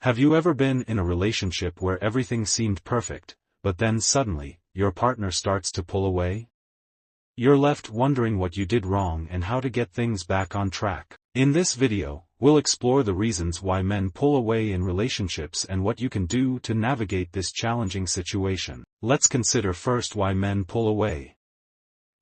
Have you ever been in a relationship where everything seemed perfect, but then suddenly, your partner starts to pull away? You're left wondering what you did wrong and how to get things back on track. In this video, we'll explore the reasons why men pull away in relationships and what you can do to navigate this challenging situation. Let's consider first why men pull away.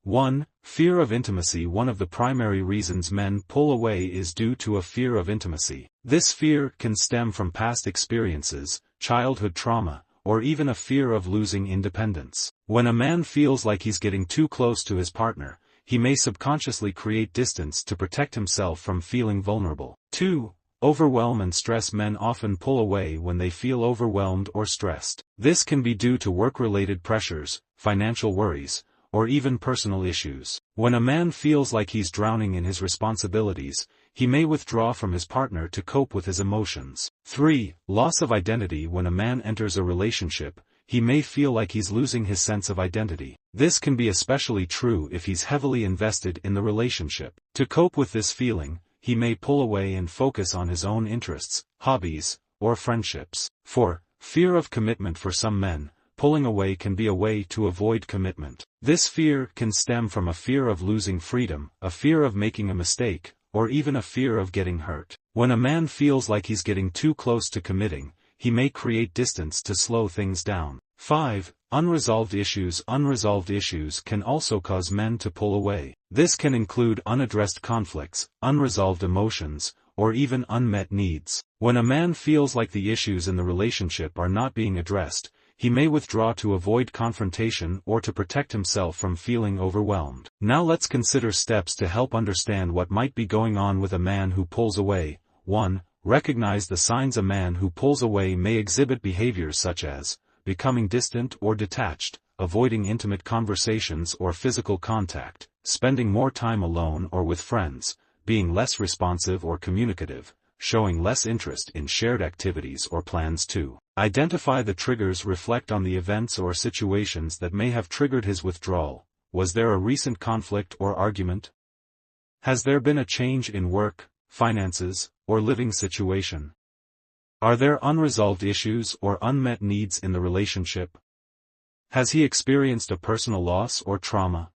1. Fear of intimacy. One of the primary reasons men pull away is due to a fear of intimacy. This fear can stem from past experiences, childhood trauma, or even a fear of losing independence. When a man feels like he's getting too close to his partner, he may subconsciously create distance to protect himself from feeling vulnerable. 2. Overwhelm and stress. Men often pull away when they feel overwhelmed or stressed. This can be due to work-related pressures, financial worries, or even personal issues. When a man feels like he's drowning in his responsibilities, he may withdraw from his partner to cope with his emotions. 3. Loss of identity. When a man enters a relationship, he may feel like he's losing his sense of identity. This can be especially true if he's heavily invested in the relationship. To cope with this feeling, he may pull away and focus on his own interests, hobbies, or friendships. 4. Fear of commitment. For some men, pulling away can be a way to avoid commitment. This fear can stem from a fear of losing freedom, a fear of making a mistake, or even a fear of getting hurt. When a man feels like he's getting too close to committing, he may create distance to slow things down. 5. Unresolved issues. Unresolved issues can also cause men to pull away. This can include unaddressed conflicts, unresolved emotions, or even unmet needs. When a man feels like the issues in the relationship are not being addressed, he may withdraw to avoid confrontation or to protect himself from feeling overwhelmed. Now let's consider steps to help understand what might be going on with a man who pulls away. 1. Recognize the signs. A man who pulls away may exhibit behaviors such as becoming distant or detached, avoiding intimate conversations or physical contact, spending more time alone or with friends, being less responsive or communicative, showing less interest in shared activities or plans. 2. Identify the triggers. Reflect on the events or situations that may have triggered his withdrawal. Was there a recent conflict or argument? Has there been a change in work, finances, or living situation? Are there unresolved issues or unmet needs in the relationship? Has he experienced a personal loss or trauma?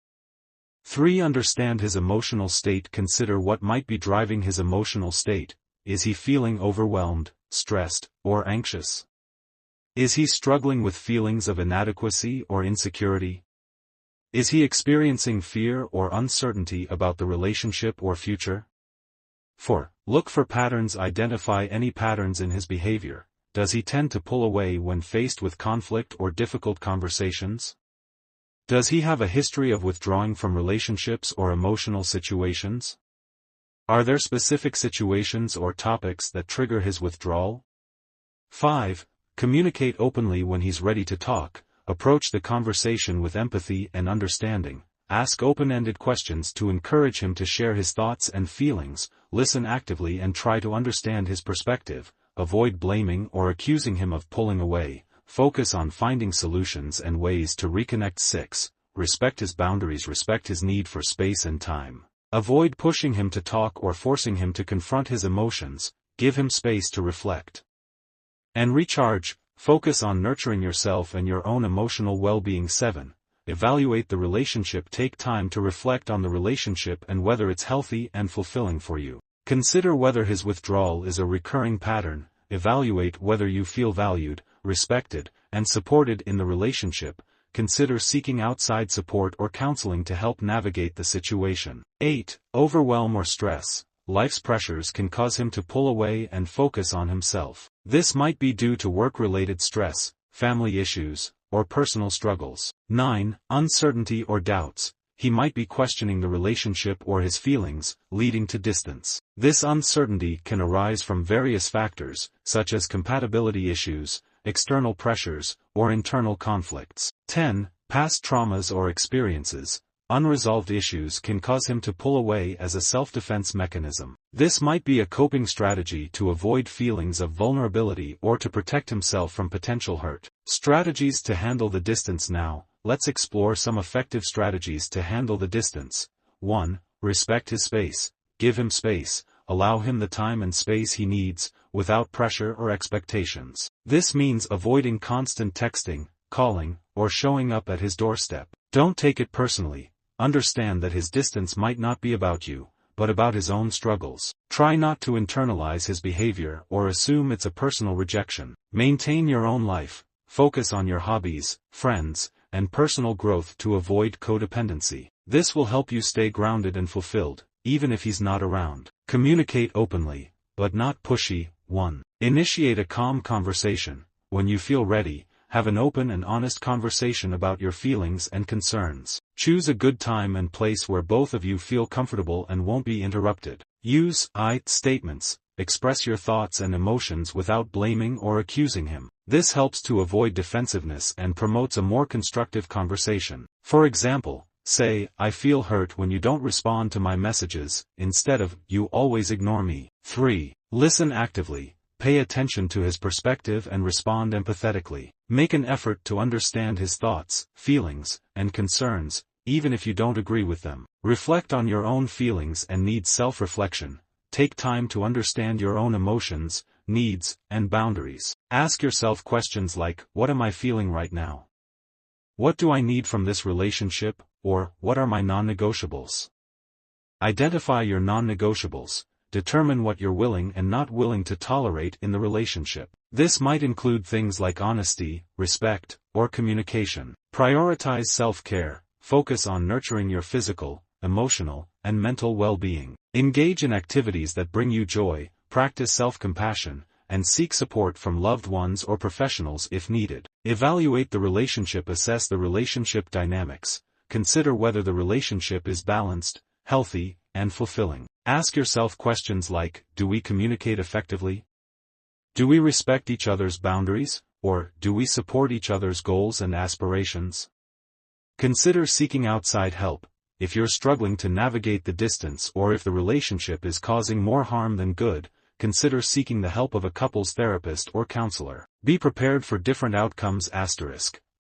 3. Understand his emotional state. Consider what might be driving his emotional state. Is he feeling overwhelmed, stressed, or anxious? Is he struggling with feelings of inadequacy or insecurity? Is he experiencing fear or uncertainty about the relationship or future? 4. Look for patterns. Identify any patterns in his behavior. Does he tend to pull away when faced with conflict or difficult conversations? Does he have a history of withdrawing from relationships or emotional situations? Are there specific situations or topics that trigger his withdrawal? 5. Communicate openly. When he's ready to talk, approach the conversation with empathy and understanding. Ask open-ended questions to encourage him to share his thoughts and feelings. Listen actively and try to understand his perspective. Avoid blaming or accusing him of pulling away. Focus on finding solutions and ways to reconnect. 6. Respect his boundaries. Respect his need for space and time. Avoid pushing him to talk or forcing him to confront his emotions. Give him space to reflect and recharge. Focus on nurturing yourself and your own emotional well-being. 7. Evaluate the relationship. Take time to reflect on the relationship and whether it's healthy and fulfilling for you. Consider whether his withdrawal is a recurring pattern. Evaluate whether you feel valued, respected, and supported in the relationship. Consider seeking outside support or counseling to help navigate the situation. 8. Overwhelm or stress. Life's pressures can cause him to pull away and focus on himself. This might be due to work-related stress, family issues, or personal struggles. 9. Uncertainty or doubts. He might be questioning the relationship or his feelings, leading to distance. This uncertainty can arise from various factors, such as compatibility issues, external pressures, or internal conflicts. 10. Past traumas or experiences. Unresolved issues can cause him to pull away as a self-defense mechanism. This might be a coping strategy to avoid feelings of vulnerability or to protect himself from potential hurt. Strategies to handle the distance. Now, let's explore some effective strategies to handle the distance. 1. Respect his space. Give him space. Allow him the time and space he needs. without pressure or expectations. This means avoiding constant texting, calling, or showing up at his doorstep. Don't take it personally. Understand that his distance might not be about you, but about his own struggles. Try not to internalize his behavior or assume it's a personal rejection. Maintain your own life. Focus on your hobbies, friends, and personal growth to avoid codependency. This will help you stay grounded and fulfilled, even if he's not around. Communicate openly, but not pushy. 1. Initiate a calm conversation. When you feel ready, have an open and honest conversation about your feelings and concerns. Choose a good time and place where both of you feel comfortable and won't be interrupted. Use I statements. Express your thoughts and emotions without blaming or accusing him. This helps to avoid defensiveness and promotes a more constructive conversation. For example, say, "I feel hurt when you don't respond to my messages," instead of, "You always ignore me." 3. Listen actively. Pay attention to his perspective and respond empathetically. Make an effort to understand his thoughts, feelings, and concerns, even if you don't agree with them. Reflect on your own feelings and needs. Self-reflection. Take time to understand your own emotions, needs, and boundaries. Ask yourself questions like, what am I feeling right now? What do I need from this relationship, or what are my non-negotiables? Identify your non-negotiables. Determine what you're willing and not willing to tolerate in the relationship. This might include things like honesty, respect, or communication. Prioritize self-care. Focus on nurturing your physical, emotional, and mental well-being. Engage in activities that bring you joy, practice self-compassion, and seek support from loved ones or professionals if needed. Evaluate the relationship. Assess the relationship dynamics. Consider whether the relationship is balanced, healthy, and fulfilling. Ask yourself questions like, do we communicate effectively? Do we respect each other's boundaries, or do we support each other's goals and aspirations? Consider seeking outside help. If you're struggling to navigate the distance or if the relationship is causing more harm than good, consider seeking the help of a couples therapist or counselor. Be prepared for different outcomes.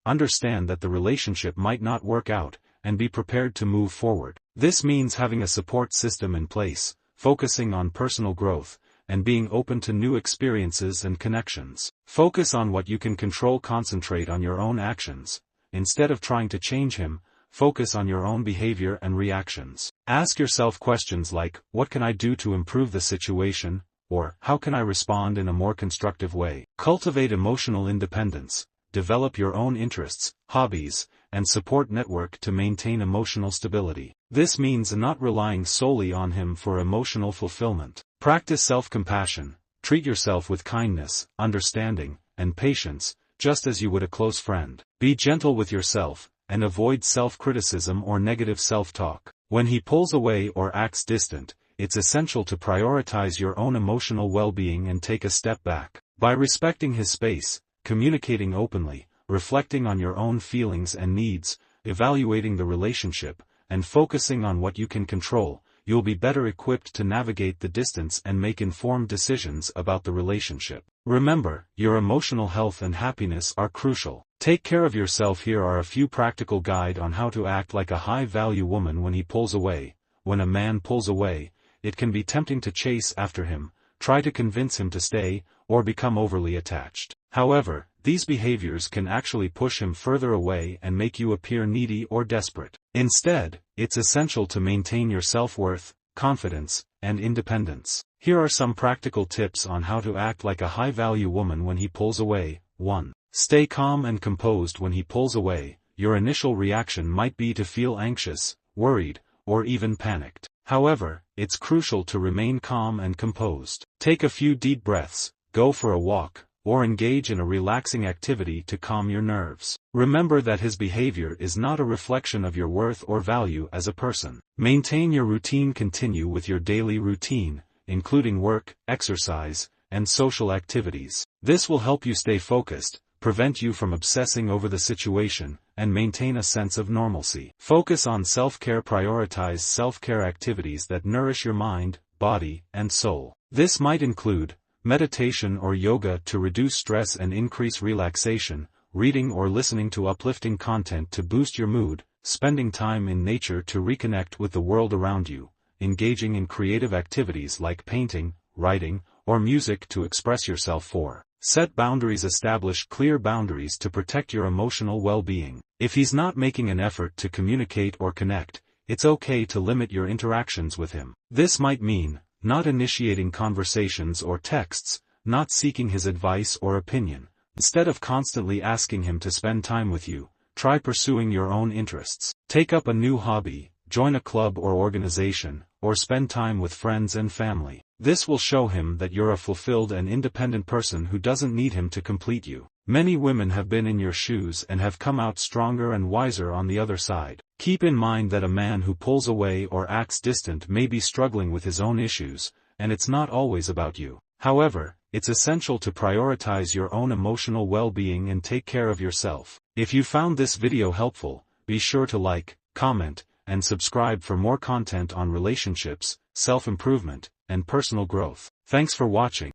Understand that the relationship might not work out, and be prepared to move forward. This means having a support system in place, focusing on personal growth, and being open to new experiences and connections. Focus on what you can control. Concentrate on your own actions. Instead of trying to change him, focus on your own behavior and reactions. Ask yourself questions like, what can I do to improve the situation, or how can I respond in a more constructive way? Cultivate emotional independence. Develop your own interests, hobbies, and support network to maintain emotional stability. This means not relying solely on him for emotional fulfillment. Practice self-compassion. Treat yourself with kindness, understanding, and patience, just as you would a close friend. Be gentle with yourself, and avoid self-criticism or negative self-talk. When he pulls away or acts distant, it's essential to prioritize your own emotional well-being and take a step back. By respecting his space, communicating openly, reflecting on your own feelings and needs, evaluating the relationship, and focusing on what you can control, you'll be better equipped to navigate the distance and make informed decisions about the relationship. Remember, your emotional health and happiness are crucial. Take care of yourself. Here are a few practical guides on how to act like a high-value woman when he pulls away. When a man pulls away, it can be tempting to chase after him, try to convince him to stay, or become overly attached. However, these behaviors can actually push him further away and make you appear needy or desperate. Instead, it's essential to maintain your self-worth, confidence, and independence. Here are some practical tips on how to act like a high-value woman when he pulls away. 1. Stay calm and composed when he pulls away. Your initial reaction might be to feel anxious, worried, or even panicked. However, it's crucial to remain calm and composed. Take a few deep breaths, go for a walk, or engage in a relaxing activity to calm your nerves. Remember that his behavior is not a reflection of your worth or value as a person. Maintain your routine. Continue with your daily routine, including work, exercise, and social activities. This will help you stay focused, prevent you from obsessing over the situation, and maintain a sense of normalcy. Focus on self-care. Prioritize self-care activities that nourish your mind, body, and soul. This might include meditation or yoga to reduce stress and increase relaxation, reading or listening to uplifting content to boost your mood, spending time in nature to reconnect with the world around you, engaging in creative activities like painting, writing, or music to express yourself for. Set boundaries. Establish clear boundaries to protect your emotional well-being. If he's not making an effort to communicate or connect, it's okay to limit your interactions with him. This might mean not initiating conversations or texts, not seeking his advice or opinion. Instead of constantly asking him to spend time with you, try pursuing your own interests. Take up a new hobby, join a club or organization, or spend time with friends and family. This will show him that you're a fulfilled and independent person who doesn't need him to complete you. Many women have been in your shoes and have come out stronger and wiser on the other side. Keep in mind that a man who pulls away or acts distant may be struggling with his own issues, and it's not always about you. However, it's essential to prioritize your own emotional well-being and take care of yourself. If you found this video helpful, be sure to like, comment, and subscribe for more content on relationships, self-improvement, and personal growth. Thanks for watching.